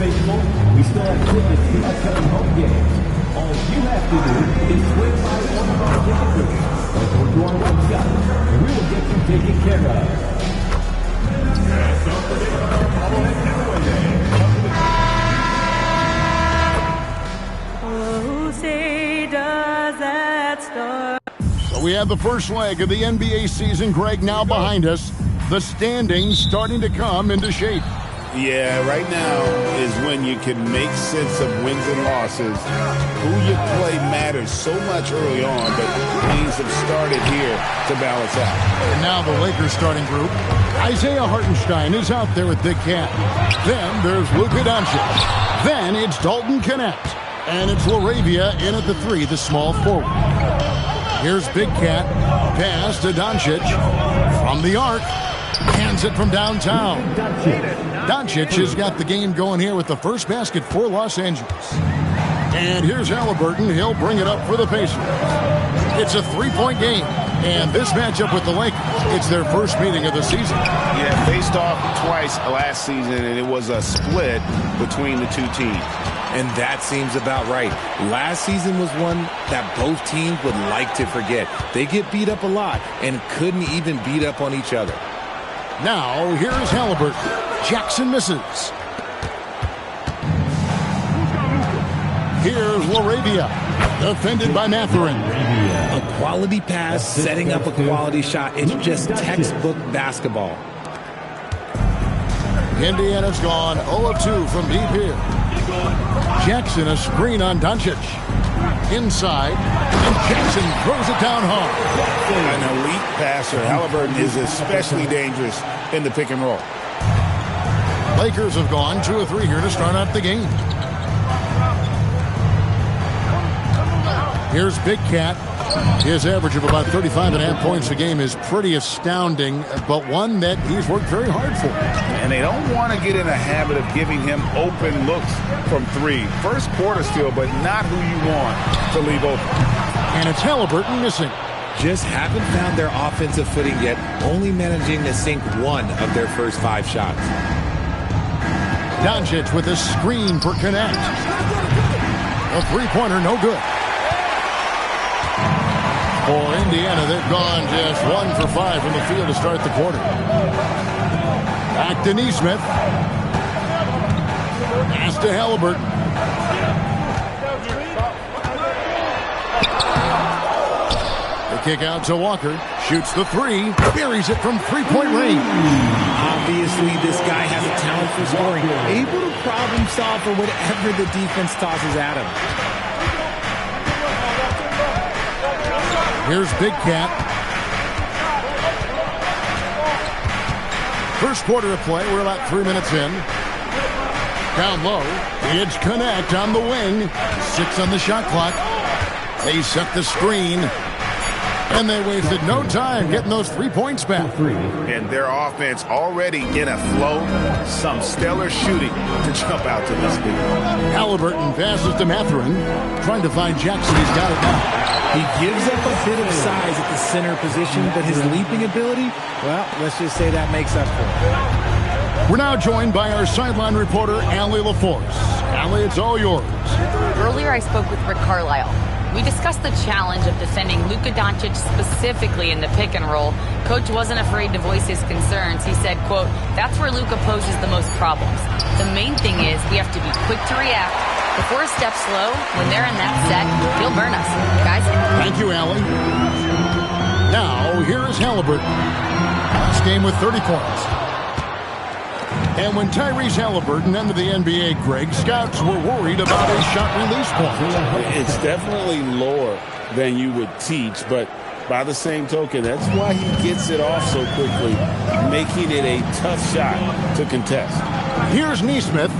faithful, we still have tickets to the upcoming home games. All you have to do is swing by one of our ticket booths or go to our website, and we will get you taken care of. Don't forget our bobblehead giveaway day. Oh, say does that start? So we have the first leg of the NBA season, Greg, now behind us. The standings starting to come into shape. Yeah, right now is when you can make sense of wins and losses. Who you play matters so much early on, but things have started here to balance out. And now the Lakers starting group. Isaiah Hartenstein is out there with Big Cat. Then there's Luka Doncic. Then it's Dalton Connect. And it's LaRavia in at the 3, the small forward. Here's Big Cat. Pass to Doncic. From the arc. Hands it from downtown. Doncic has got the game going here with the first basket for Los Angeles. And here's Halliburton. He'll bring it up for the Pacers. It's a three-point game. And this matchup with the Lakers, it's their first meeting of the season. Yeah, faced off twice last season, and it was a split between the two teams. And that seems about right. Last season was one that both teams would like to forget. They get beat up a lot and couldn't even beat up on each other. Now, here's Halliburton. Jackson misses. Here's LaRavia. Defended by Mathurin. A quality pass, setting up a quality shot. It's just textbook basketball. Indiana's gone 0 of 2 from deep here. Jackson, a screen on Doncic. Inside, and Jackson throws it down hard. An elite passer. Halliburton is especially dangerous in the pick and roll. Lakers have gone 2 of 3 here to start out the game. Here's Big Cat. His average of about 35.5 points a game is pretty astounding, but one that he's worked very hard for. And they don't want to get in a habit of giving him open looks from 3. First quarter still, but not who you want to leave open. And it's Halliburton missing. Just haven't found their offensive footing yet, only managing to sink 1 of their first 5 shots. Doncic with a screen for Connect. A three-pointer, no good. For Indiana, they've gone just 1 for 5 from the field to start the quarter. Back to Nesmith. Pass to Halliburton. The kick out to Walker. Shoots the 3. Buries it from three-point range. Obviously, this guy has a talent for scoring. Able to problem solve for whatever the defense tosses at him. Here's Big Cat. First quarter of play. We're about 3 minutes in. Down low. It's Connect on the wing. 6 on the shot clock. They set the screen. And they wasted no time getting those 3 points back. And their offense already in a flow. Some stellar shooting to jump out to this lead. Halliburton passes to Mathurin. Trying to find Jackson. He's got it now. He gives up a bit of size at the center position, but his leaping ability, well, let's just say that makes up for it. We're now joined by our sideline reporter, Allie LaForce. Allie, it's all yours. Earlier, I spoke with Rick Carlisle. We discussed the challenge of defending Luka Doncic specifically in the pick and roll. Coach wasn't afraid to voice his concerns. He said, quote, that's where Luka poses the most problems. The main thing is we have to be quick to react. If we're a step slow, when they're in that set, he'll burn us. Guys? Thank you, Allie. Now, here is Halliburton. Last game with 30 points. And when Tyrese Halliburton entered the NBA, Greg, scouts were worried about his shot release point. It's definitely lower than you would teach, but by the same token, that's why he gets it off so quickly, making it a tough shot to contest. Here's Nesmith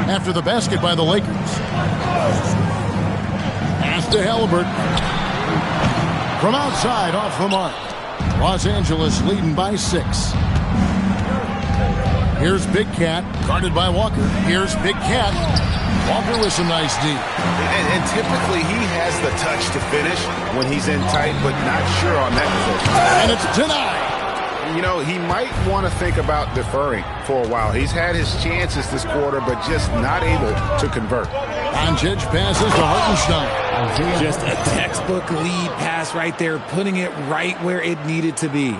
after the basket by the Lakers. Pass to Halliburton. From outside, off the mark. Los Angeles leading by 6. Here's Big Cat, guarded by Walker. Here's Big Cat. Walker with some nice D. And typically he has the touch to finish when he's in tight, but not sure on that position. And it's denied. you know, he might want to think about deferring for a while. He's had his chances this quarter, but just not able to convert. Doncic passes to Hartenstein. Just a textbook lead pass right there, putting it right where it needed to be.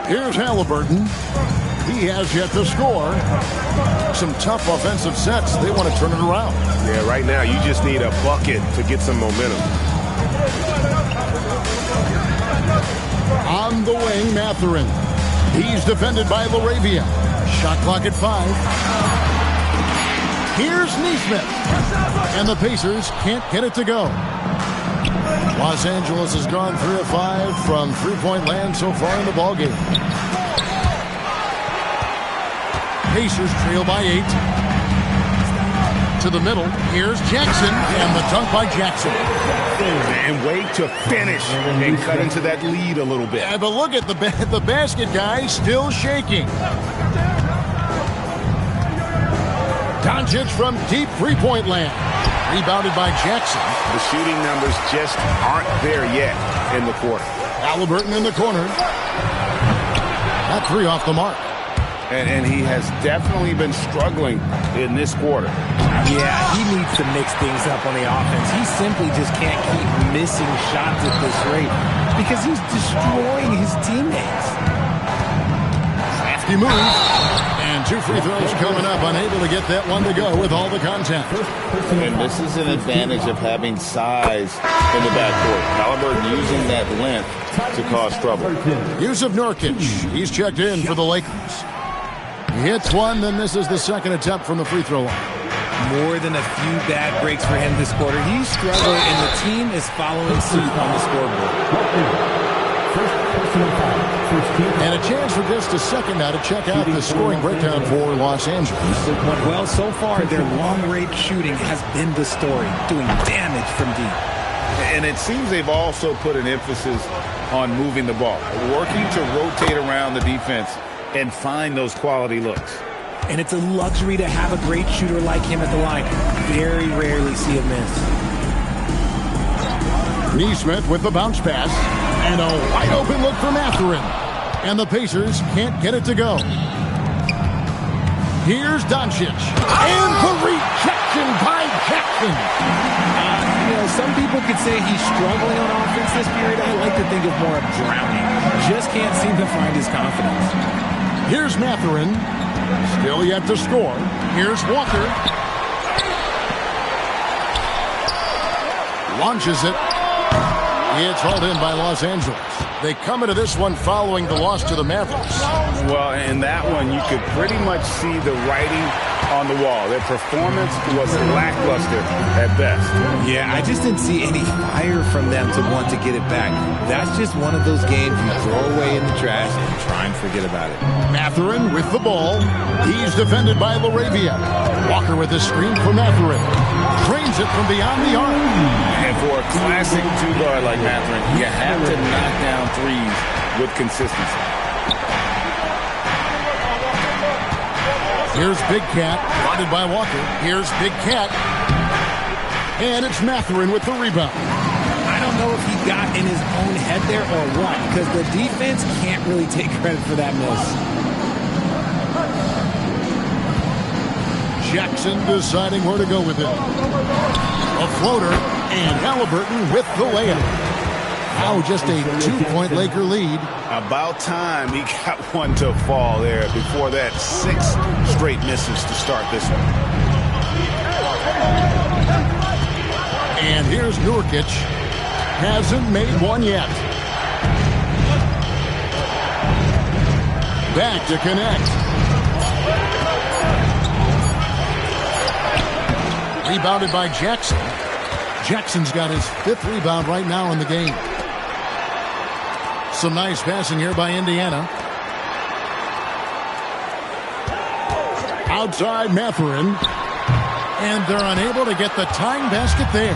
Here's Halliburton. He has yet to score. Some tough offensive sets. They want to turn it around. Yeah, right now you just need a bucket to get some momentum. On the wing, Mathurin. He's defended by LaRavia. Shot clock at 5. Here's Neesmith. And the Pacers can't get it to go. Los Angeles has gone 3 of 5 from three-point land so far in the ballgame. Pacers trail by 8. To the middle. Here's Jackson. And the dunk by Jackson. And wait to finish and cut into that lead a little bit. Yeah, but look at the basket guy still shaking. Doncic from deep three-point land. Rebounded by Jackson. The shooting numbers just aren't there yet in the quarter. Halliburton in the corner. That 3 off the mark. And he has definitely been struggling in this quarter. Yeah, he needs to mix things up on the offense. He simply just can't keep missing shots at this rate because he's destroying his teammates. Crafty move. And 2 free throws coming up. Unable to get that one to go with all the contact. And this is an advantage of having size in the backcourt. Halliburton using that length to cause trouble. Yusuf Nurkic. He's checked in for the Lakers. He hits one, then misses the second attempt from the free throw line. More than a few bad breaks for him this quarter. He's struggling, and the team is following suit on the scoreboard. And a chance for just a second now to check out the scoring breakdown for Los Angeles. Well, so far, their long-range shooting has been the story, doing damage from deep. And it seems they've also put an emphasis on moving the ball, working to rotate around the defense and find those quality looks. And it's a luxury to have a great shooter like him at the line. Very rarely see a miss. Neesmith with the bounce pass. And a wide open look for Mathurin. And the Pacers can't get it to go. Here's Doncic. And the rejection by Jackson. You know, some people could say he's struggling on offense this period. I like to think of more of drowning. Just can't seem to find his confidence. Here's Mathurin. Still yet to score. Here's Walker. Launches it. It's hauled in by Los Angeles. They come into this one following the loss to the Mavericks. Well, in that one, you could pretty much see the writing on the wall. Their performance was lackluster at best. Yeah, I just didn't see any fire from them to want to get it back. That's just one of those games you throw away in the trash and try and forget about it. Mathurin with the ball. He's defended by LaRavia. Walker with a screen for Mathurin. Drains it from beyond the arc. And for a classic two-guard like Mathurin, you have to knock down threes with consistency. Here's Big Cat, guarded by Walker. Here's Big Cat. And it's Mathurin with the rebound. I don't know if he got in his own head there or what, because the defense can't really take credit for that miss. Jackson deciding where to go with it. A floater, and Halliburton with the layup. Now just a 2-point Laker lead. About time he got one to fall there. Before that, 6 straight misses to start this one. And here's Nurkic. Hasn't made one yet. Back to connect. Rebounded by Jackson. Jackson's got his 5th rebound right now in the game. Some nice passing here by Indiana. Outside Mathurin. And they're unable to get the tying basket there.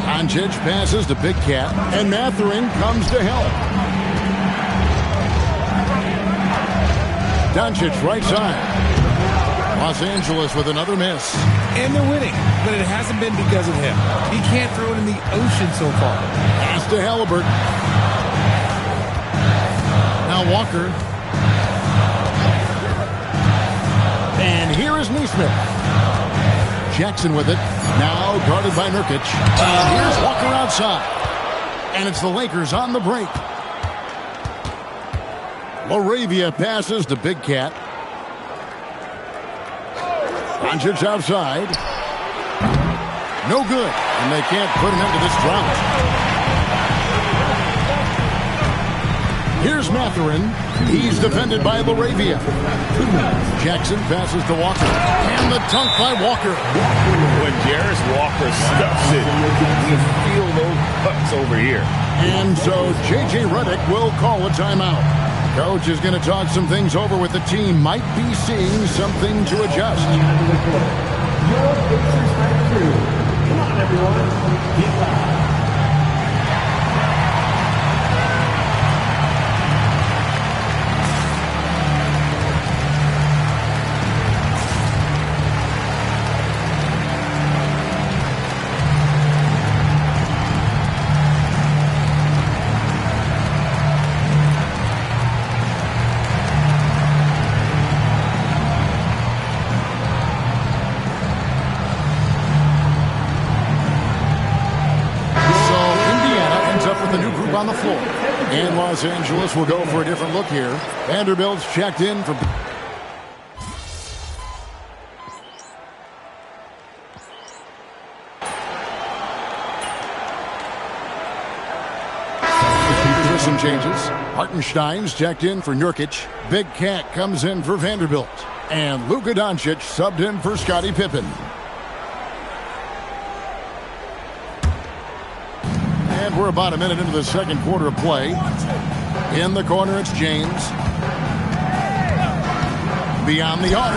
Doncic passes to Big Cat. And Mathurin comes to help. Doncic right side. Los Angeles with another miss. And they're winning, but it hasn't been because of him. He can't throw it in the ocean so far. Pass to Halliburton. Now Walker. And here is Neesmith. Jackson with it. Now guarded by Nurkic. And here's Walker outside. And it's the Lakers on the break. Laravia passes to Big Cat. Doncic outside. No good. And they can't put an end to this drought. Here's Mathurin. He's defended by Laravia. Jackson passes to Walker. And the dunk by Walker. When Jarris Walker stuffs it, you feel those cuts over here. And so J.J. Redick will call a timeout. Coach is going to talk some things over with the team. Might be seeing something to adjust. Your Pacers fight through. Come on, everyone. Get loud. On the floor. And Los Angeles will go for a different look here. Vanderbilt's checked in for... Here's some changes. Hartenstein's checked in for Nurkic. Big Cat comes in for Vanderbilt. And Luka Doncic subbed in for Scottie Pippen. And we're about a minute into the second quarter of play. In the corner, it's James. Beyond the arc.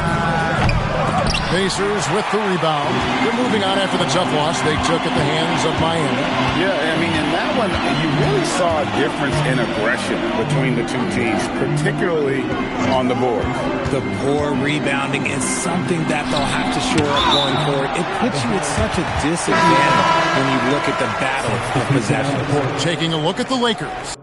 Pacers with the rebound. They're moving on after the tough loss they took at the hands of Miami. Yeah, I mean, in that one, you really saw a difference in aggression between the two teams, particularly on the board. The poor rebounding is something that they'll have to shore up going forward. It puts you at such a disadvantage when you look at the battle of possession. Taking a look at the Lakers.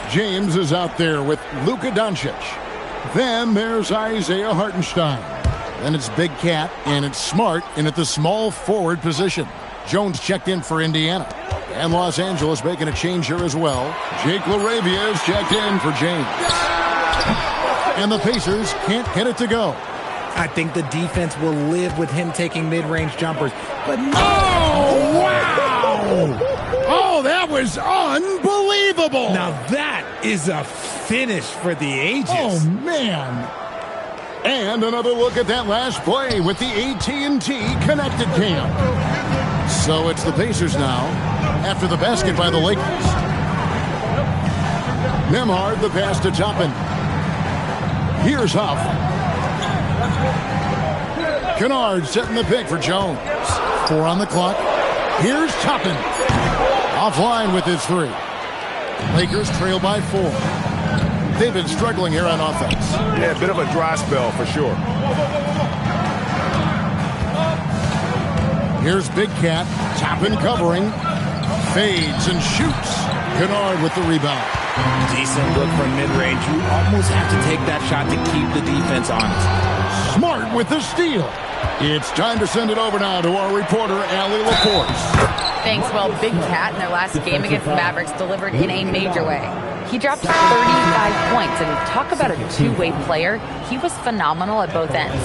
James is out there with Luka Doncic. Then there's Isaiah Hartenstein. Then it's Big Cat, and it's Smart in at the small forward position. Jones checked in for Indiana. And Los Angeles making a change here as well. Jake LaRavia is checked in for James. And the Pacers can't get it to go. I think the defense will live with him taking mid-range jumpers. But no! Oh, wow! Oh, that was unbelievable! Now that is a finish for the ages. Oh, man. And another look at that last play with the AT&T Connected Cam. So it's the Pacers now after the basket by the Lakers. Nembhard the pass to Toppin. Here's Huff. Kennard setting the pick for Jones. 4 on the clock. Here's Toppin. Offline with his 3. Lakers trail by 4. They've been struggling here on offense. Yeah, a bit of a dry spell for sure. Here's Big Cat, tapping, covering, fades and shoots. Kennard with the rebound. Decent look from mid-range. You almost have to take that shot to keep the defense honest. Smart with the steal. It's time to send it over now to our reporter, Allie LaForce. Thanks. Well, Big Cat in their last game against the Mavericks delivered in a major way. He dropped 35 points, and talk about a two-way player. He was phenomenal at both ends.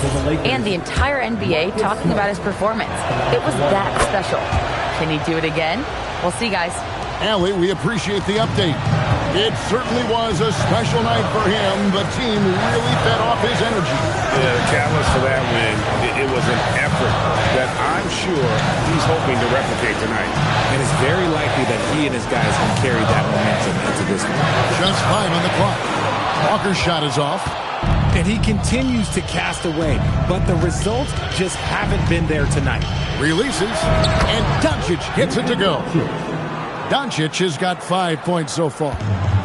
And the entire NBA talking about his performance. It was that special. Can he do it again? We'll see, guys. Allie, we appreciate the update. It certainly was a special night for him. The team really fed off his energy. Yeah, the catalyst for that win, it was an effort that I'm sure he's hoping to replicate tonight. And it's very likely that he and his guys can carry that momentum into this one. Just 5 on the clock. Walker's shot is off. And he continues to cast away, but the results just haven't been there tonight. Releases, and Doncic gets it to go. Doncic has got 5 points so far.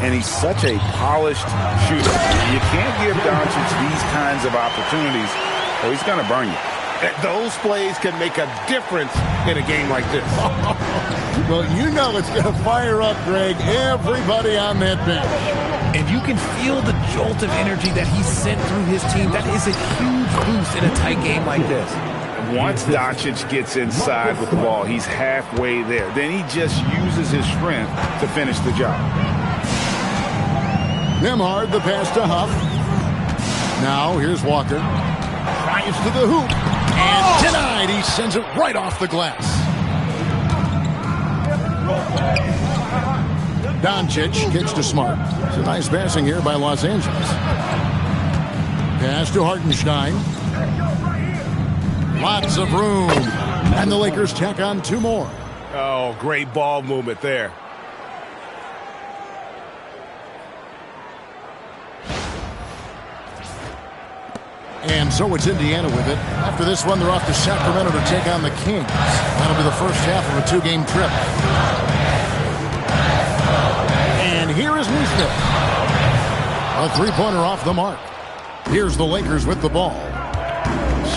And he's such a polished shooter. You can't give Doncic these kinds of opportunities, or he's going to burn you. Those plays can make a difference in a game like this. Well, you know it's going to fire up, Greg, everybody on that bench. And you can feel the jolt of energy that he sent through his team. That is a huge boost in a tight game like this. Once Doncic gets inside with the ball, he's halfway there. Then he just uses his strength to finish the job. Nembhard, the pass to Huff. Now, here's Walker. Drives to the hoop. And denied. He sends it right off the glass. Doncic gets to Smart. It's a nice passing here by Los Angeles. Pass to Hartenstein. Lots of room. And the Lakers tack on 2 more. Oh, great ball movement there. And so it's Indiana with it. After this one, they're off to Sacramento to take on the Kings. That'll be the first half of a 2-game trip. And here is Nesmith. A 3-pointer off the mark. Here's the Lakers with the ball.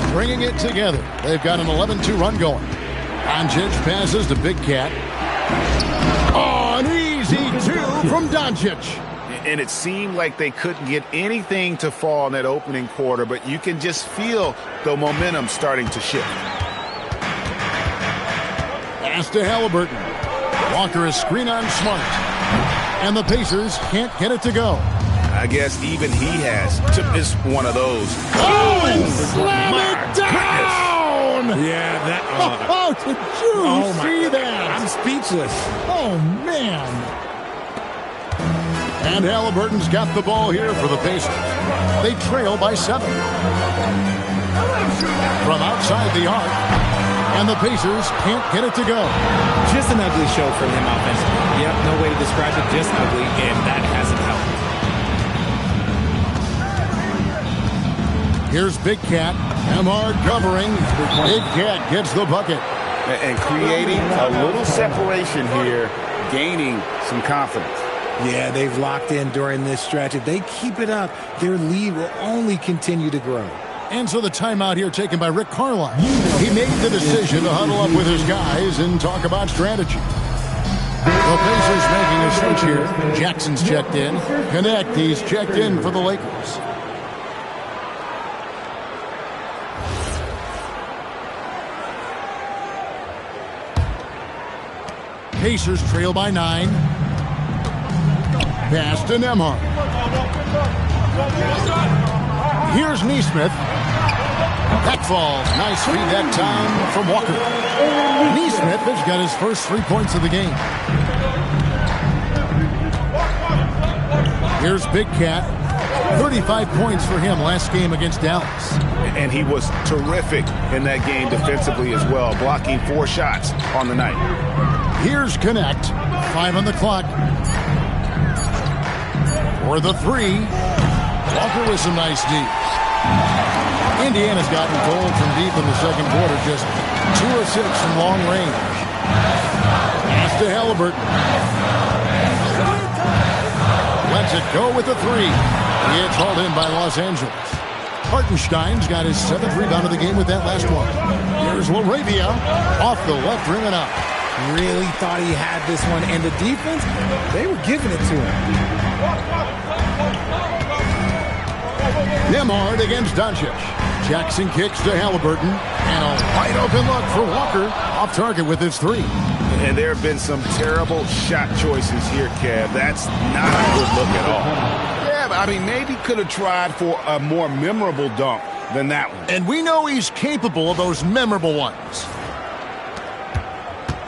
Stringing it together. They've got an 11-2 run going. Doncic passes to Big Cat. Oh, an easy 2 from Doncic. And it seemed like they couldn't get anything to fall in that opening quarter, but you can just feel the momentum starting to shift. Pass to Halliburton. Walker is screen on Smart. And the Pacers can't get it to go. I guess even he has to miss one of those. Oh, and slam it down! Yeah, that... Oh, did you see that? I'm speechless. Oh, man. And Halliburton's got the ball here for the Pacers. They trail by 7. From outside the arc. And the Pacers can't get it to go. Just an ugly show from him offensively. Yep, no way to describe it, just ugly, and that hasn't helped. Here's Big Cat. Nembhard covering. Big Cat gets the bucket. And creating a little separation here, gaining some confidence. Yeah, they've locked in during this stretch. If they keep it up, their lead will only continue to grow. And so the timeout here taken by Rick Carlisle. He made the decision to huddle up with his guys and talk about strategy. The Pacers making a switch here. Jackson's checked in. Connect, he's checked in for the Lakers. Pacers trail by 9. Pass to Nembhard. Here's Nesmith. That falls. Nice feed that time from Walker. Nesmith has got his first 3 points of the game. Here's Big Cat. 35 points for him last game against Dallas. And he was terrific in that game defensively as well, blocking 4 shots on the night. Here's Connect. 5 on the clock. For the 3. Walker with some nice deep. Indiana's gotten cold from deep in the second quarter, just 2 of 6 from long range. Pass to Halliburton. Lets lets it go with the three. It's hauled in by Los Angeles. Hartenstein's got his 7th rebound of the game with that last one. Here's LaRavia off the left rim and out. Really thought he had this one, and the defense, they were giving it to him. Nembhard against Doncic. Jackson kicks to Halliburton, and a wide open look for Walker, off target with his 3. And there have been some terrible shot choices here, Kev. That's not a good look at all. Yeah, but I mean, maybe could have tried for a more memorable dunk than that one. And we know he's capable of those memorable ones.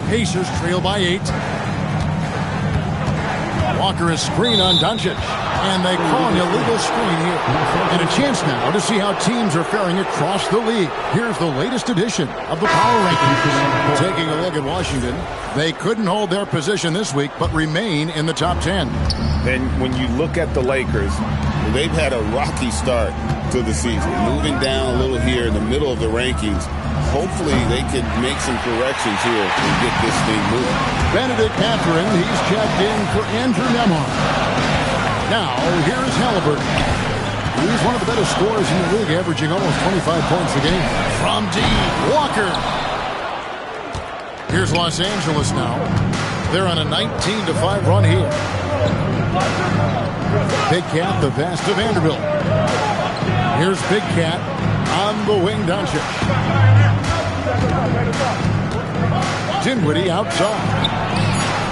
Pacers trail by 8. Walker is screen on Doncic, and they call an illegal screen here. And a chance now to see how teams are faring across the league. Here's the latest edition of the Power Rankings. Taking a look at Washington, they couldn't hold their position this week, but remain in the top 10. Then when you look at the Lakers, they've had a rocky start to the season, moving down a little here in the middle of the rankings. Hopefully they can make some corrections here to get this thing moving. Benedict Mathurin, he's checked in for Andrew Nembhard. Now, here's Halliburton. He's one of the better scorers in the league, averaging almost 25 points a game. From deep, Walker. Here's Los Angeles now. They're on a 19-5 run here. Big Cat, the pass to Vanderbilt. Here's Big Cat on the wing, Doncic. Dinwiddie outside.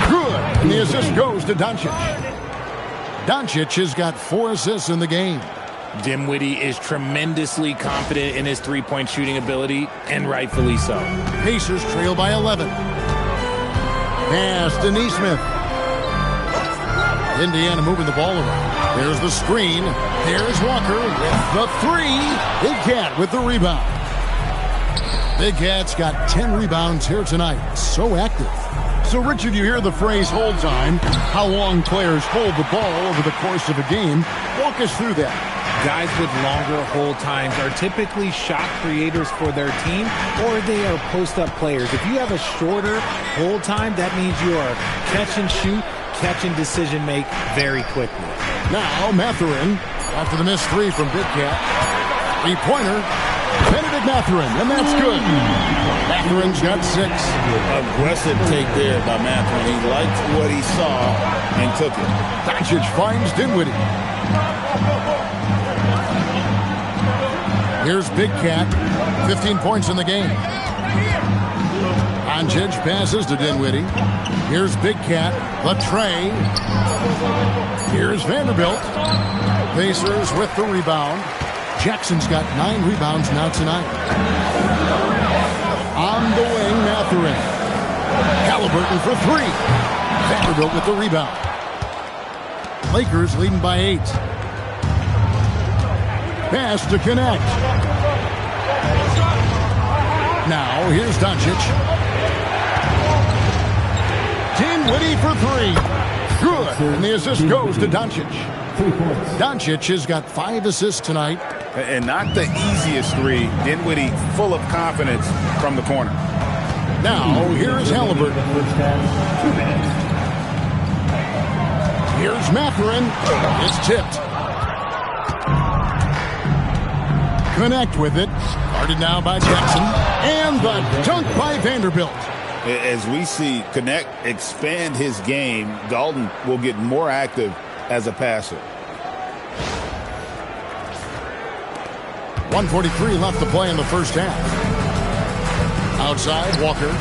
Good. And the assist goes to Doncic. Doncic has got 4 assists in the game. Dinwiddie is tremendously confident in his three-point shooting ability, and rightfully so. Pacers trail by 11. Pass to Nesmith. Indiana moving the ball around. There's the screen. There's Walker with the 3. Big Cat with the rebound. Big Cat's got 10 rebounds here tonight. So active. So, Richard, you hear the phrase hold time. How long players hold the ball over the course of a game. Walk us through that. Guys with longer hold times are typically shot creators for their team, or they are post-up players. If you have a shorter hold time, that means you are catch and shoot, catch and decision make very quickly. Now, Mathurin, after the missed 3 from Big Cat. 3-pointer. Benedict Mathurin, and that's good. Mathurin's got 6. Aggressive take there by Mathurin. He liked what he saw and took it. Doncic finds Dinwiddie. Here's Big Cat. 15 points in the game. Doncic passes to Dinwiddie. Here's Big Cat. The tray. Here's Vanderbilt. Pacers with the rebound. Jackson's got 9 rebounds now tonight. On the wing, Mathurin. Halliburton for 3. Vanderbilt with the rebound. Lakers leading by 8. Pass to connect. Now, here's Doncic. Dinwiddie for 3. Good. And the assist goes to Doncic. Doncic has got 5 assists tonight. And not the easiest 3. Dinwiddie full of confidence from the corner. Now, here's Halliburton. Here's Mathurin. It's tipped. Connect with it. Guarded now by Jackson. And the dunk by Vanderbilt. As we see Connect expand his game, Dalton will get more active as a passer. 1:43 left to play in the first half. Outside, Walker.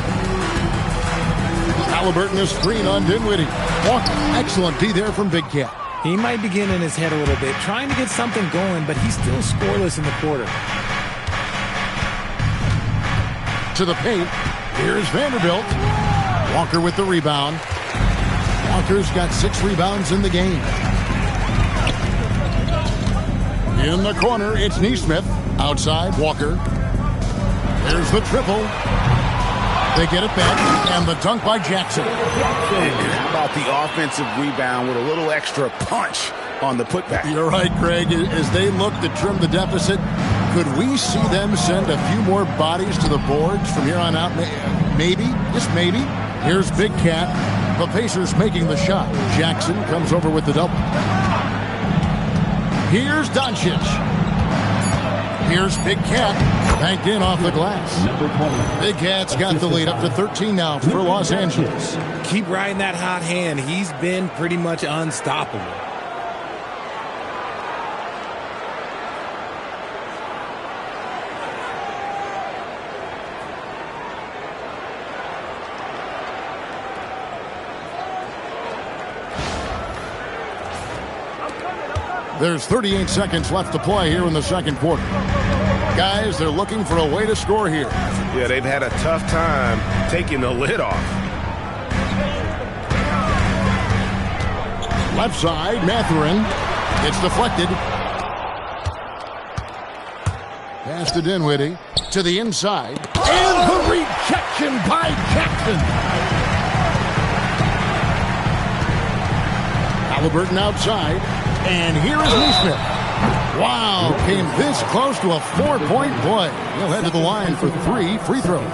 Halliburton is screen on Dinwiddie. Walker, excellent D there from Big Cat. He might be getting in his head a little bit, trying to get something going, but he's still scoreless in the quarter. To the paint. Here's Vanderbilt. Walker with the rebound. Walker's got 6 rebounds in the game. In the corner, it's Nesmith. Outside, Walker. There's the triple. They get it back, and the dunk by Jackson. How about the offensive rebound with a little extra punch on the putback? You're right, Greg. As they look to trim the deficit, could we see them send a few more bodies to the boards from here on out? Maybe, just maybe. Here's Big Cat. The Pacers making the shot. Jackson comes over with the double. Here's Doncic. Here's Big Cat, banked in off the glass. Number 20. Big Cat's got the lead up to 13 now for Los Angeles. Keep riding that hot hand. He's been pretty much unstoppable. There's 38 seconds left to play here in the second quarter. Guys, they're looking for a way to score here. Yeah, they've had a tough time taking the lid off. Left side, Mathurin. It's deflected. Pass to Dinwiddie. To the inside. And the rejection by Jackson. Halliburton outside. And here is Neesmith. Wow, came this close to a 4-point play. He'll head to the line for 3 free throws.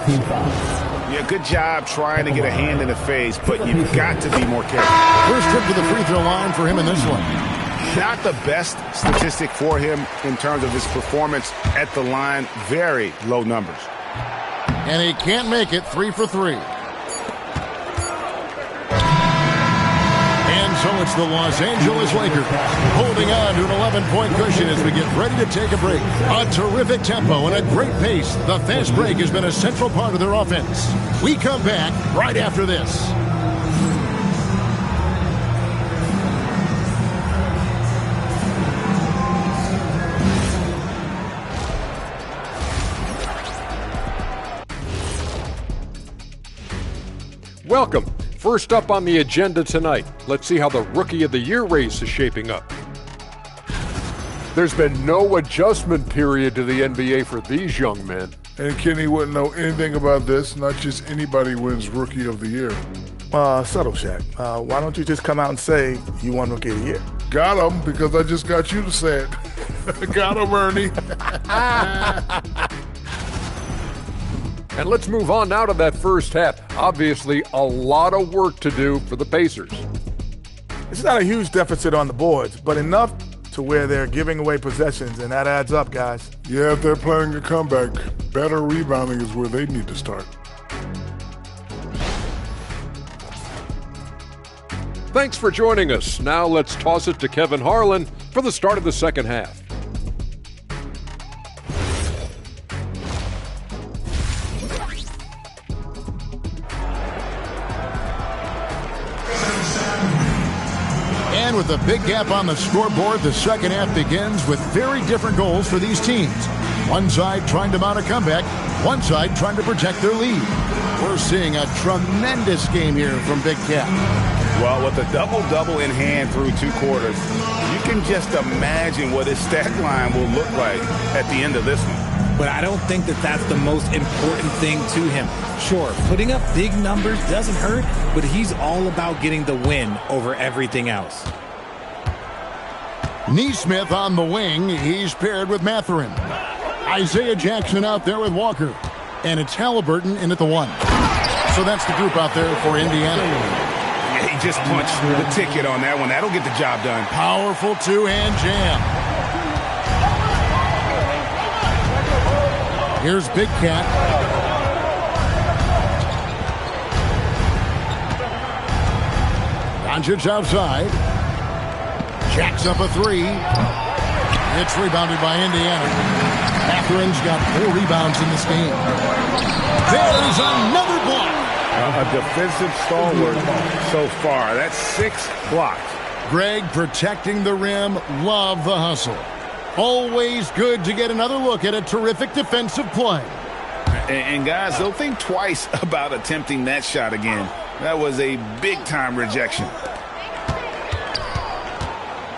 Yeah, good job trying to get a hand in the face, but you've got to be more careful. First trip to the free throw line for him in this one. Not the best statistic for him in terms of his performance at the line. Very low numbers. And he can't make it. 3 for 3. So it's the Los Angeles Lakers holding on to an 11-point cushion as we get ready to take a break. A terrific tempo and a great pace. The fast break has been a central part of their offense. We come back right after this. Welcome. First up on the agenda tonight, let's see how the Rookie of the Year race is shaping up. There's been no adjustment period to the NBA for these young men. And Kenny wouldn't know anything about this. Not just anybody wins Rookie of the Year. Subtle, Shaq. Why don't you just come out and say you won Rookie of the Year? Got him, because I just got you to say it. Got him, Ernie. And let's move on now to that first half. Obviously, a lot of work to do for the Pacers. It's not a huge deficit on the boards, but enough to where they're giving away possessions, and that adds up, guys. Yeah, if they're planning a comeback, better rebounding is where they need to start. Thanks for joining us. Now let's toss it to Kevin Harlan for the start of the second half. And with a big gap on the scoreboard, the second half begins with very different goals for these teams. One side trying to mount a comeback, one side trying to protect their lead. We're seeing a tremendous game here from Big Cat. Well, with a double-double in hand through 2 quarters, you can just imagine what his stat line will look like at the end of this one. But I don't think that that's the most important thing to him. Sure, putting up big numbers doesn't hurt, but he's all about getting the win over everything else. Neesmith on the wing. He's paired with Mathurin. Isaiah Jackson out there with Walker. And it's Halliburton in at the 1. So that's the group out there for Indiana. Yeah, he just punched the ticket on that one. That'll get the job done. Powerful two-hand jam. Here's Big Cat. Doncic outside. Jacks up a 3. It's rebounded by Indiana. Matherin's got 4 rebounds in this game. There's another block. A defensive stalwart so far. That's 6 blocks. Greg protecting the rim. Love the hustle. Always good to get another look at a terrific defensive play. And guys, they'll think twice about attempting that shot again. That was a big-time rejection.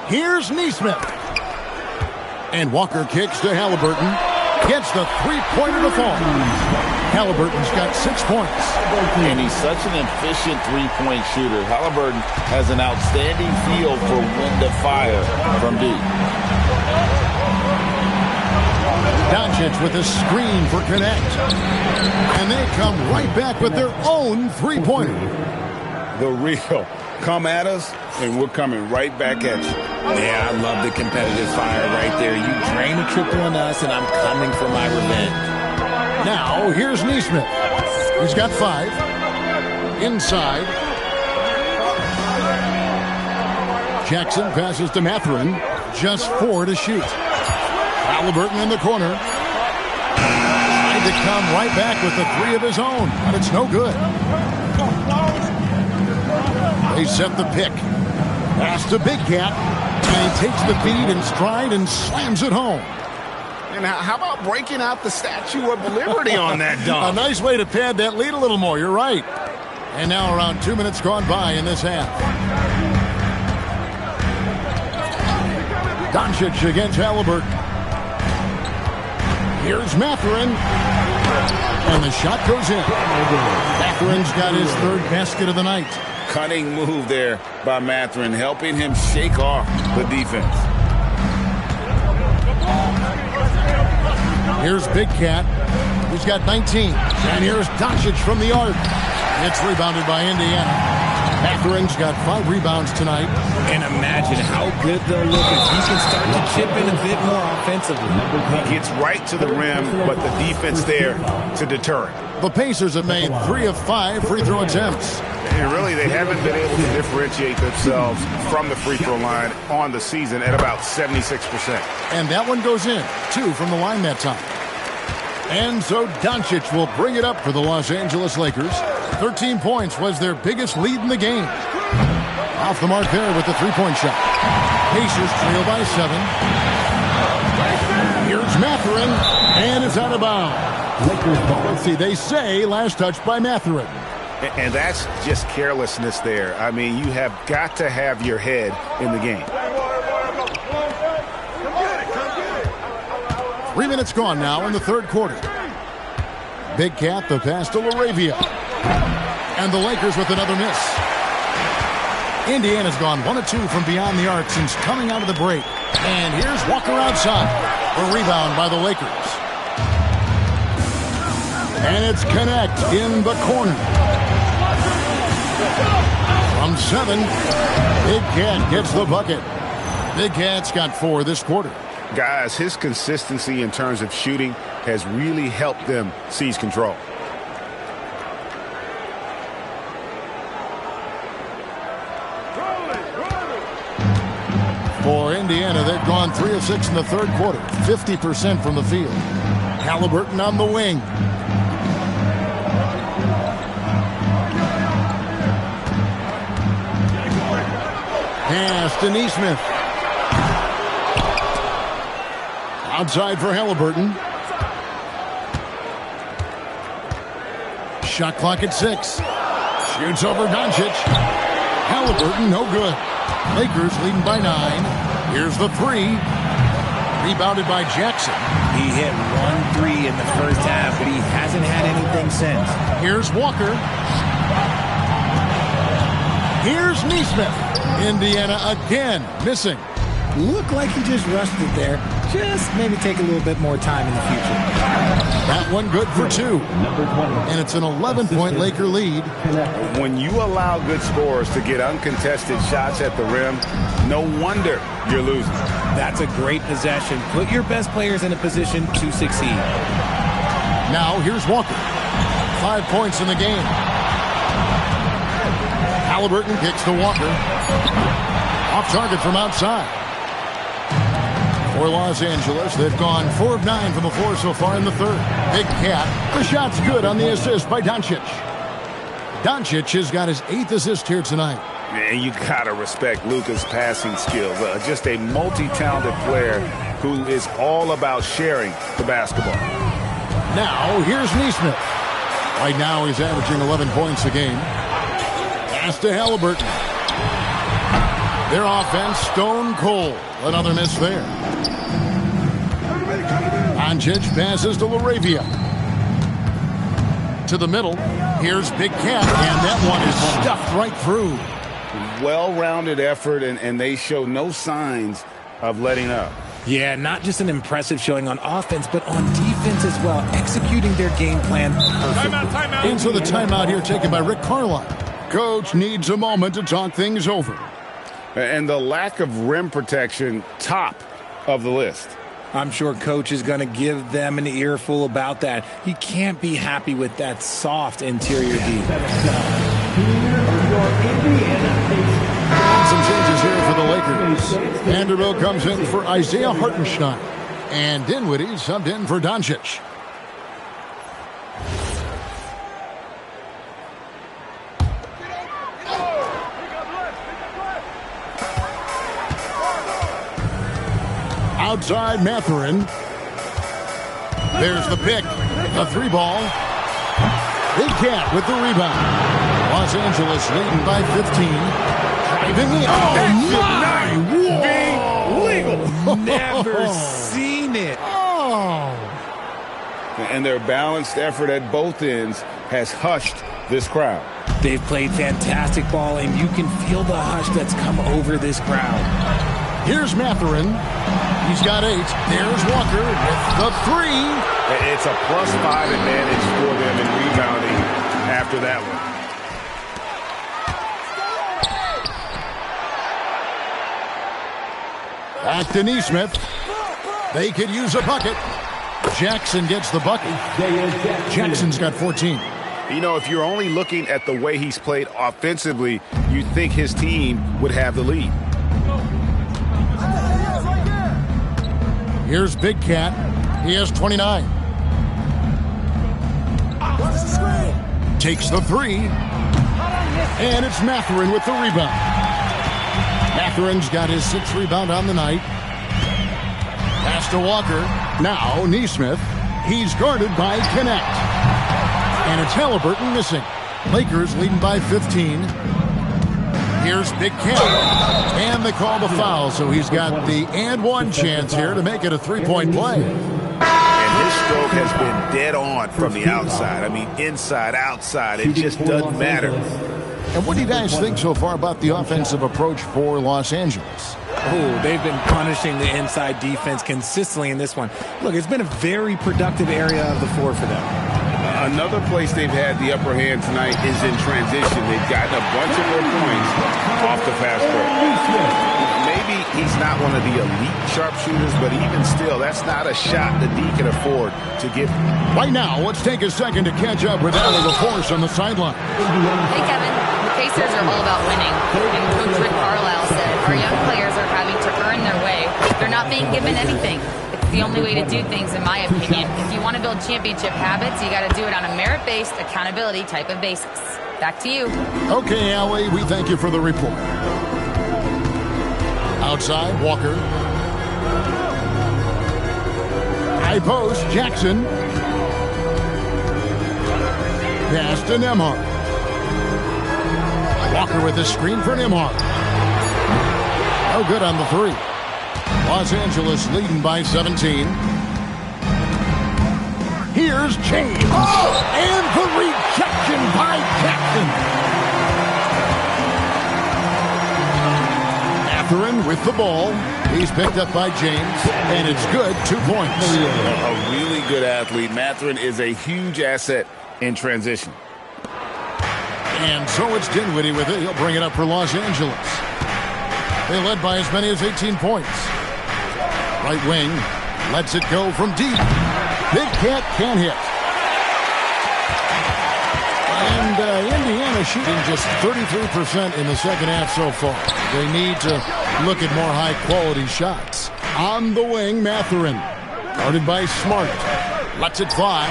Here's Neesmith. And Walker kicks to Halliburton. Gets the 3-pointer to fall. Halliburton's got 6 points. And he's such an efficient 3-point shooter. Halliburton has an outstanding feel for when to fire from deep. Doncic with a screen for Connect. And they come right back with their own 3-pointer. The real Come at us, and we're coming right back at you. Yeah, I love the competitive fire right there. You drain a triple on us, and I'm coming for my revenge. Now, here's Neesmith. He's got 5. Inside. Jackson passes to Mathurin. Just 4 to shoot. Halliburton in the corner. Tried to come right back with the 3 of his own, but it's no good. They set the pick. Pass to Big Cat. And he takes the feed in stride and slams it home. And how about breaking out the Statue of Liberty on that dunk? A nice way to pad that lead a little more. You're right. And now around 2 minutes gone by in this half. Doncic against Halliburton. Here's Mathurin. And the shot goes in. Mathurin's got his 3rd basket of the night. Cunning move there by Mathurin, helping him shake off the defense. Here's Big Cat. He's got 19. And here's Doncic from the arc. It's rebounded by Indiana. Mathurin's got 5 rebounds tonight. And imagine how good they'll look if he can start to chip in a bit more offensively. He gets right to the rim, but the defense there to deter it. The Pacers have made 3 of 5 free throw attempts. And really, they haven't been able to differentiate themselves from the free throw line on the season at about 76%. And that one goes in. 2 from the line that time. And so Doncic will bring it up for the Los Angeles Lakers. 13 points was their biggest lead in the game. Off the mark there with the 3-point shot. Pacers trail by 7. Here's Mathurin, and it's out of bounds. Lakers ball. Let's see, they say last touch by Mathurin. And that's just carelessness there. I mean, you have got to have your head in the game. 3 minutes gone now in the 3rd quarter. Big Cat, the pass to LaRavia. And the Lakers with another miss. Indiana's gone 1 of 2 from beyond the arc since coming out of the break. And here's Walker outside. A rebound by the Lakers. And it's Connect in the corner. From 7, Big Cat gets the bucket. Big Cat's got 4 this quarter. Guys, his consistency in terms of shooting has really helped them seize control. For Indiana, they've gone 3 of 6 in the 3rd quarter, 50% from the field. Halliburton on the wing. Pass to Neesmith. Outside for Halliburton. Shot clock at 6. Shoots over Doncic. Halliburton, no good. Lakers leading by 9. Here's the 3. Rebounded by Jackson. He hit 1 3 in the first half, but he hasn't had anything since. Here's Walker. Here's Neesmith. Indiana again missing. Looked like he just rushed it there. Just maybe take a little bit more time in the future. That one good for 2. And it's an 11-point Laker lead. When you allow good scorers to get uncontested shots at the rim, no wonder you're losing. That's a great possession. Put your best players in a position to succeed. Now here's Walker. 5 points in the game. Halliburton kicks to Walker. Off target from outside. For Los Angeles, they've gone 4 of 9 from the floor so far in the 3rd. Big Cat. The shot's good on the assist by Doncic. Doncic has got his 8th assist here tonight. And you gotta respect Luka's passing skills. Just a multi-talented player who is all about sharing the basketball. Now, here's Neesmith. Right now, he's averaging 11 points a game. Pass to Halliburton. Their offense, stone cold. Another miss there. Doncic passes to LaRavia. To the middle. Here's Big Cat, and that one is stuffed right through. Well-rounded effort, and they show no signs of letting up. Yeah, not just an impressive showing on offense, but on defense as well, executing their game plan perfectly. And so the timeout here taken by Rick Carlisle. Coach needs a moment to talk things over. And the lack of rim protection, top of the list. I'm sure Coach is going to give them an earful about that. He can't be happy with that soft interior D. Some changes here for the Lakers. Vanderbilt comes in for Isaiah Hartenstein. And Dinwiddie subbed in for Doncic. Outside Mathurin. There's the pick. The 3-ball. Big Cat with the rebound. Los Angeles leading by 15. Driving the... Oh, my! Legal. Never seen it. Oh. And their balanced effort at both ends has hushed this crowd. They've played fantastic ball, and you can feel the hush that's come over this crowd. Here's Mathurin. He's got 8. There's Walker with the 3. It's a +5 advantage for them in rebounding after that one. Back to Nesmith. They could use a bucket. Jackson gets the bucket. Jackson's got 14. You know, if you're only looking at the way he's played offensively, you'd think his team would have the lead. Here's Big Cat. He has 29. Takes the 3. And it's Mathurin with the rebound. Mathurin's got his 6th rebound on the night. Pass to Walker. Now Nesmith. He's guarded by Connect. And it's Halliburton missing. Lakers leading by 15. Here's Big Cat. And they call the foul, so he's got the and one chance here to make it a 3-point play. And his stroke has been dead on from the outside. I mean, inside, outside, it just doesn't matter. And what do you guys think so far about the offensive approach for Los Angeles? Oh, they've been punishing the inside defense consistently in this one. Look, it's been a very productive area of the floor for them. Another place they've had the upper hand tonight is in transition. They've gotten a bunch of their points off the fast break. Maybe he's not one of the elite sharpshooters, but even still, that's not a shot that D can afford to give. Right now, let's take a second to catch up with Allie LaForce on the sideline. Hey, Kevin. The Pacers are all about winning. And Coach Rick Carlisle said our young players are having to earn their way. They're not being given anything. It's the only way to do things, in my opinion. If you want to build championship habits, you got to do it on a merit-based, accountability type of basis. Back to you. Okay, Allie, we thank you for the report. Outside, Walker. High post, Jackson. Pass to Nembhard. Walker with a screen for Nembhard. No good on the 3. Los Angeles leading by 17. Here's James. And the rejection by Jackson. Mathurin with the ball. He's picked up by James, and it's good. 2 points. A really good athlete. Mathurin is a huge asset in transition. And so it's Dinwiddie with it. He'll bring it up for Los Angeles. They led by as many as 18 points. Right wing lets it go from deep. Big Cat can't hit. And Indiana shooting just 33% in the second half so far. They need to look at more high-quality shots. On the wing, Mathurin. Guarded by Smart. Lets it fly.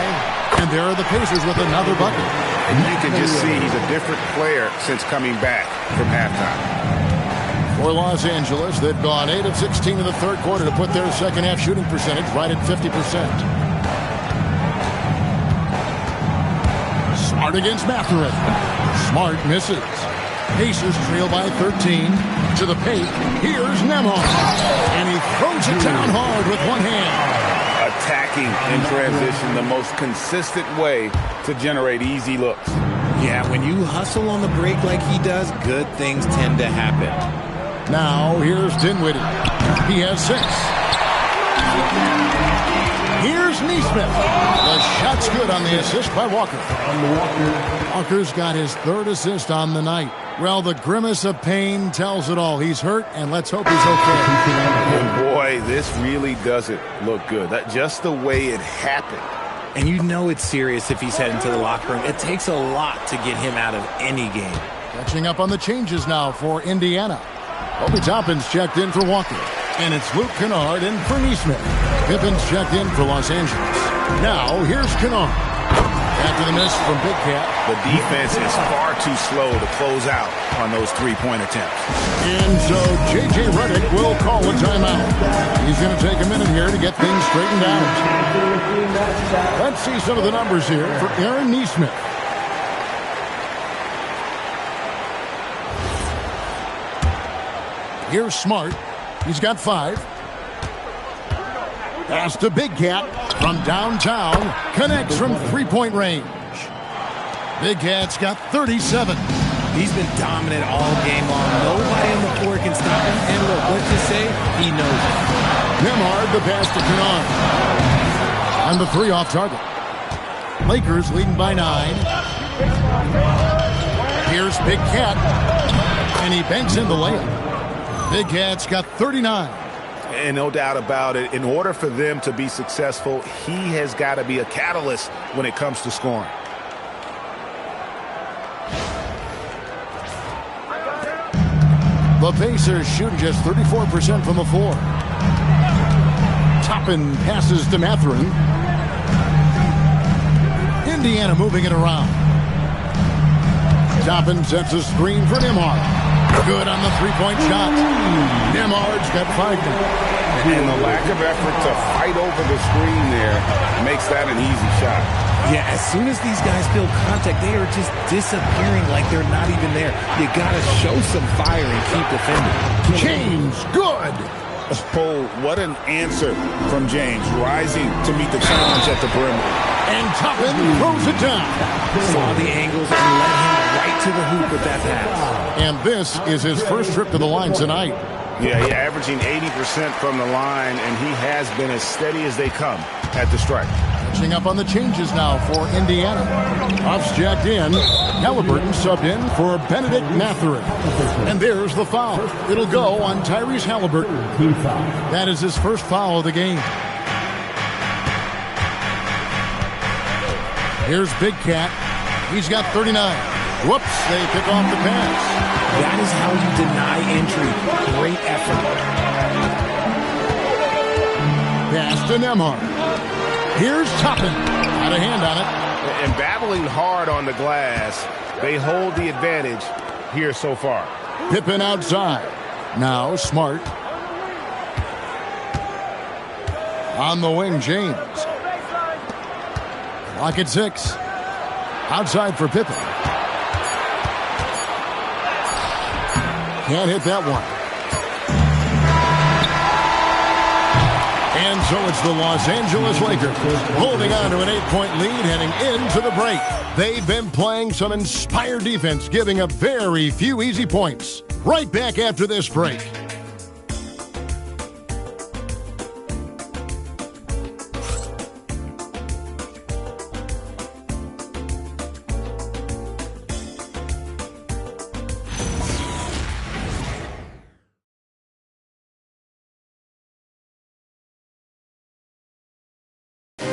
And there are the Pacers with another bucket. And you can just see he's a different player since coming back from halftime. For Los Angeles, they've gone 8 of 16 in the third quarter to put their second half shooting percentage right at 50%. Smart against Mathurin. Smart misses. Pacers trail by 13. To the paint. Here's Nembhard. And he throws it down hard with one hand. Attacking in transition, the most consistent way to generate easy looks. Yeah, when you hustle on the break like he does, good things tend to happen. Now, here's Dinwiddie. He has 6. Here's Neesmith. The shot's good on the assist by Walker. Walker's got his third assist on the night. Well, the grimace of pain tells it all. He's hurt, and let's hope he's okay. Oh boy, this really doesn't look good. Just the way it happened. And you know it's serious if he's heading to the locker room. It takes a lot to get him out of any game. Catching up on the changes now for Indiana. Obi Toppin's checked in for Walker. And it's Luke Kennard in for Neesmith. Pippen's checked in for Los Angeles. Now, here's Kennard. After the miss from Big Cat. The defense is far too slow to close out on those three-point attempts. And so J.J. Redick will call a timeout. He's going to take a minute here to get things straightened out. Let's see some of the numbers here for Aaron Neesmith. Here's Smart. He's got 5. Pass to Big Cat from downtown. Connects from three-point range. Big Cat's got 37. He's been dominant all game long. Nobody on the floor can stop him. And look, let's just say he knows it. Nemhard, the pass to Kennard. On the 3 off target. Lakers leading by 9. Here's Big Cat. And he banks in the layup. Big Cat's got 39. And no doubt about it, in order for them to be successful, he has got to be a catalyst when it comes to scoring. The Pacers shooting just 34% from the floor. Toppin passes to Mathurin. Indiana moving it around. Toppin sets a screen for Nemhard. Good on the three-point shot. Nemhard's got 5 now. And the lack of effort to fight over the screen there makes that an easy shot. Yeah, as soon as these guys feel contact, they are just disappearing like they're not even there. You got to show some fire and keep defending. James, good. Oh, what an answer from James, rising to meet the challenge at the perimeter. And Toppin throws it down. Saw the angles and led him right to the hoop with that pass. And this is his first trip to the line tonight. Yeah, he's averaging 80% from the line, and he has been as steady as they come at the stripe. Catching up on the changes now for Indiana. Off's jacked in. Halliburton subbed in for Benedict Mathurin. And there's the foul. It'll go on Tyrese Halliburton. That is his first foul of the game. Here's Big Cat. He's got 39. Whoops, they pick off the pass. That is how you deny entry. Great effort. Pass to Nemhard. Here's Toppin. Got a hand on it. And battling hard on the glass, they hold the advantage here so far. Pippen outside. Now Smart. On the wing, James. Clock at 6. Outside for Pippen. Can't hit that one. And so it's the Los Angeles Lakers holding on to an 8-point lead heading into the break. They've been playing some inspired defense, giving up very few easy points. Right back after this break.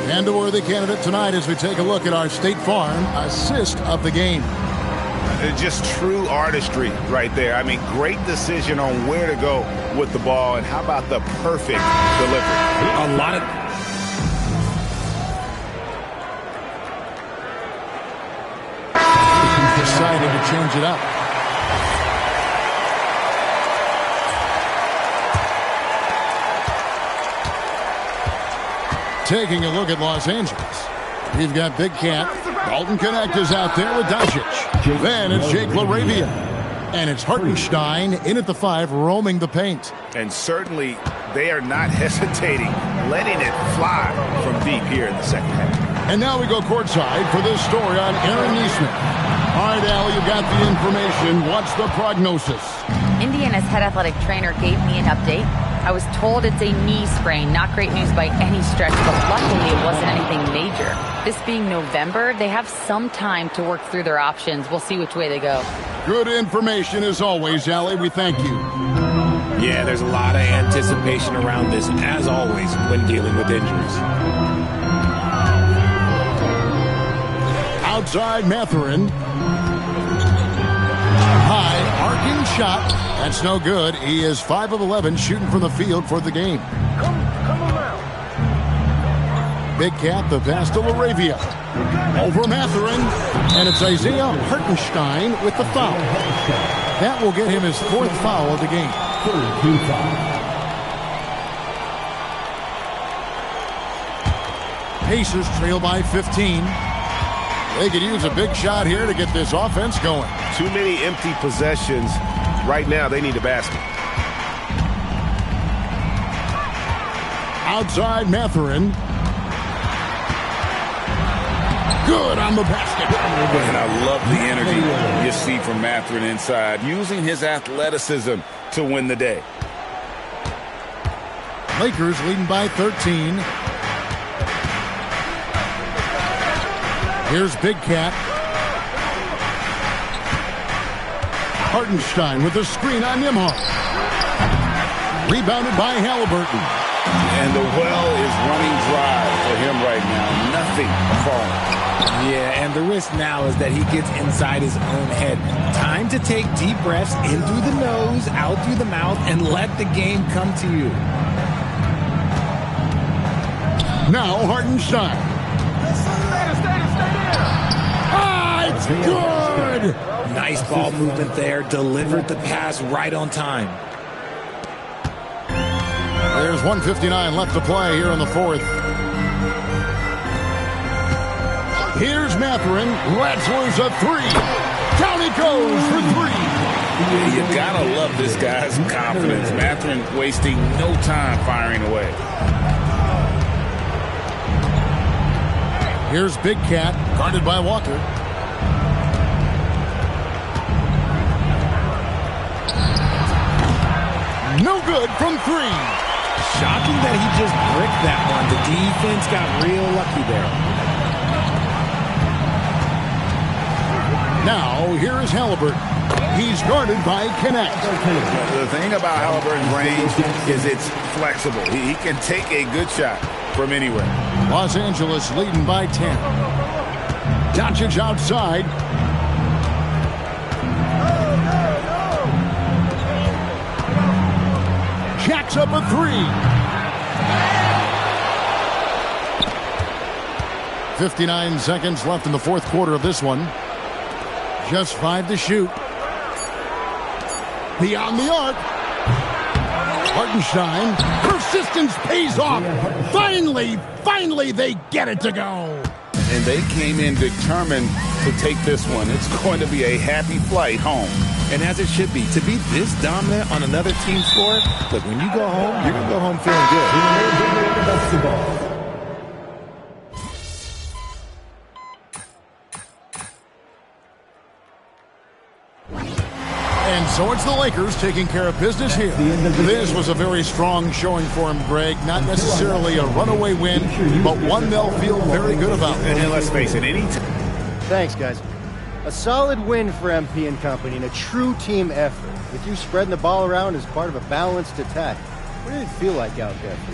And a worthy candidate tonight as we take a look at our State Farm assist of the game. Just true artistry right there. I mean, great decision on where to go with the ball, and how about the perfect delivery? A lot of... Decided to change it up. Taking a look at Los Angeles. We've got Big Cat. Dalton Connect is out there with Doncic. Then it's Jake LaRavia. And it's Hartenstein in at the 5, roaming the paint. And certainly they are not hesitating, letting it fly from deep here in the second half. And now we go courtside for this story on Aaron Neesmith. All right, Al, you got the information. What's the prognosis? Indiana's head athletic trainer gave me an update. I was told it's a knee sprain. Not great news by any stretch, but luckily it wasn't anything major. This being November, they have some time to work through their options. We'll see which way they go. Good information as always, Allie. We thank you. Yeah, there's a lot of anticipation around this, as always, when dealing with injuries. Outside Matherin. High arcing shot. That's no good. He is 5 of 11 shooting from the field for the game. Come around. Big Cat, the pass to LaRavia. Over Matherin. And it's Isaiah Hartenstein with the foul. That will get him his 4th foul of the game. Third team foul. Pacers trail by 15. They could use a big shot here to get this offense going. Too many empty possessions. Right now, they need a basket. Outside Matherin. Good on the basket. And I love the energy you see from Matherin inside, using his athleticism to win the day. Lakers leading by 13. Here's Big Cat. Hartenstein with the screen on Nimhart. Rebounded by Halliburton. And the well is running dry for him right now. Nothing falling. Yeah, and the risk now is that he gets inside his own head. Time to take deep breaths in through the nose, out through the mouth, and let the game come to you. Now Hartenstein. Ah, it's good! Nice ball movement there. Delivered the pass right on time. There's 1:59 left to play here in the 4th. Here's Matherin. Lets loose a 3. Down he goes for 3. You gotta love this guy's confidence. Matherin wasting no time firing away. Here's Big Cat, guarded by Walker. No good from 3. Shocking that he just bricked that one. The defense got real lucky there. Now, here is Halliburton. He's guarded by Connect. The thing about Halliburton's range is it's flexible. He can take a good shot from anywhere. Los Angeles leading by 10. Doncic outside. Jacks up a 3. 59 seconds left in the 4th quarter of this one. Just 5 to shoot. Beyond the arc. Hartenstein. Persistence pays off. Finally, they get it to go. And they came in determined to take this one. It's going to be a happy flight home. And as it should be, to be this dominant on another team's score, look, when you go home, you're going to go home feeling good. And so it's the Lakers taking care of business here. This was a very strong showing for him, Greg. Not necessarily a runaway win, but one they'll feel very good about. And let's face it, Thanks, guys. A solid win for MP and company and a true team effort. With you spreading the ball around as part of a balanced attack. What did it feel like out there for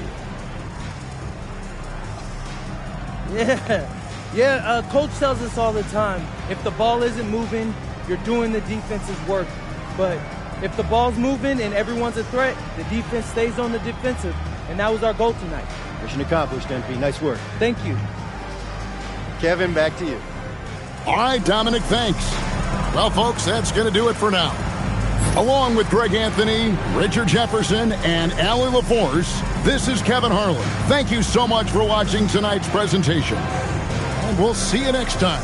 you? Yeah, Coach tells us all the time, if the ball isn't moving, you're doing the defense's work. But if the ball's moving and everyone's a threat, the defense stays on the defensive. And that was our goal tonight. Mission accomplished, MP. Nice work. Thank you. Kevin, back to you. All right, Dominic, thanks. Well, folks, that's going to do it for now. Along with Greg Anthony, Richard Jefferson, and Allie LaForce, this is Kevin Harlan. Thank you so much for watching tonight's presentation. And we'll see you next time.